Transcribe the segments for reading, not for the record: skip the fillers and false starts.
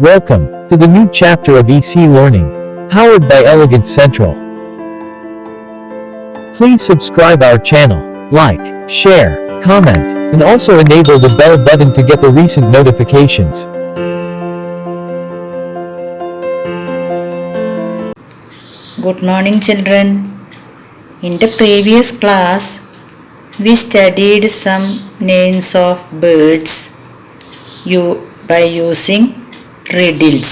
Welcome to the new chapter of EC Learning, powered by Elegant Central. Please subscribe our channel, like, share, comment, and also enable the bell button to get the recent notifications. Good morning, children. In the previous class, we studied some names of birds by using riddles.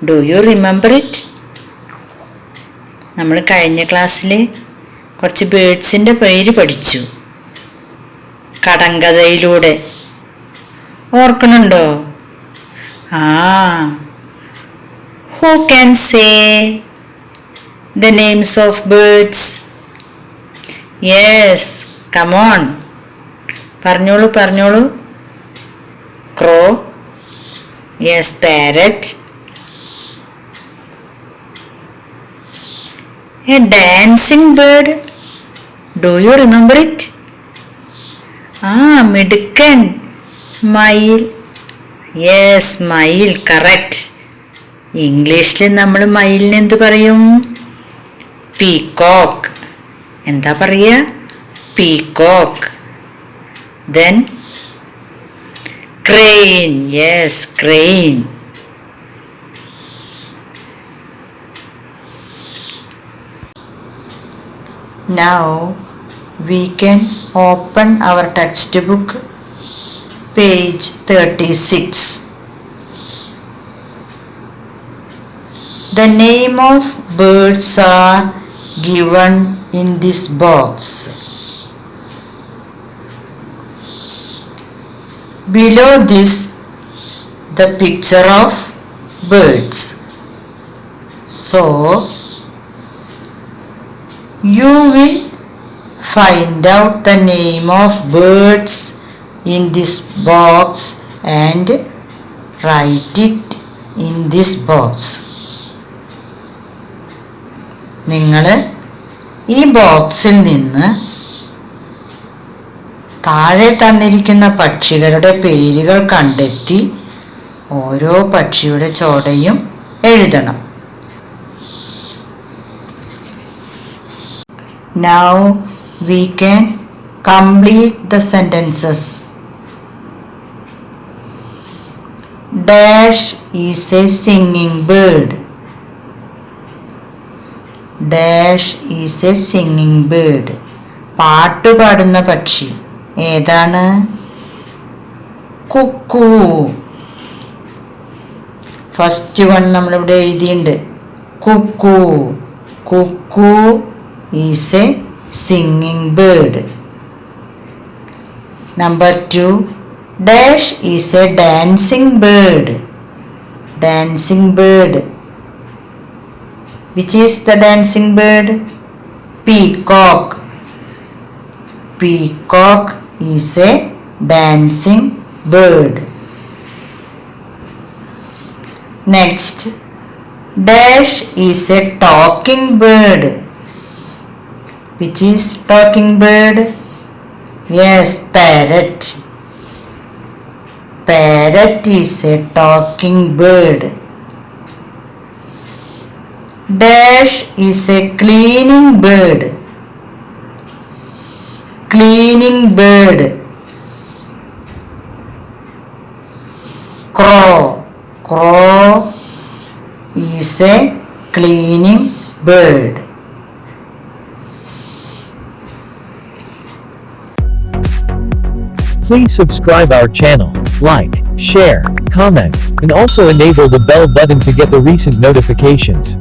Do you remember it? നമ്മൾ കഴിഞ്ഞ ക്ലാസ്സിൽ കുറച്ച് ബേർഡ്സിൻ്റെ പേര് പഠിച്ചു കടങ്കഥയിലൂടെ. ഓർക്കണുണ്ടോ? Who can say the names of birds? Yes, come on. പറഞ്ഞോളൂ. Crow. Yes, parrot. A dancing bird. Do you remember it? മിടുക്കൻ. മയിൽ. Yes, മയിൽ, correct. ഇംഗ്ലീഷിൽ നമ്മൾ മയിലിന് എന്ത് പറയും? പീകോക്ക്. എന്താ പറയുക? Peacock. Then crane. Yes, crane. Now we can open our textbook, page 36. The name of birds are given in this box. Below this, the picture of birds. So, you will find out the name of birds in this box and write it in this box. നിങ്ങൾ ഈ ബോക്സിൽ നിന്ന് താഴെ തന്നിരിക്കുന്ന പക്ഷികളുടെ പേരുകൾ കണ്ടെത്തി ഓരോ പക്ഷിയുടെ ചോടയും എഴുതണം. Now we can complete the sentences. Dash is a singing bird. Dash is a singing bird. പാട്ട് പാടുന്ന പക്ഷി ഏതാണ്? കുക്കു. ഫസ്റ്റ് വൺ നമ്മളിവിടെ എഴുതിയിട്ടുണ്ട്. Kuku. Kuku is a singing bird. Number 2, dash is a dancing bird. Dancing bird. Which is the dancing bird? Peacock. Peacock is a dancing bird. Next, dash is a talking bird. Which is talking bird? Yes, parrot. Parrot is a talking bird. Dash is a cleaning bird. Cleaning bird. Crow. Crow is a cleaning bird. Please subscribe our channel, like, share, comment, and also enable the bell button to get the recent notifications.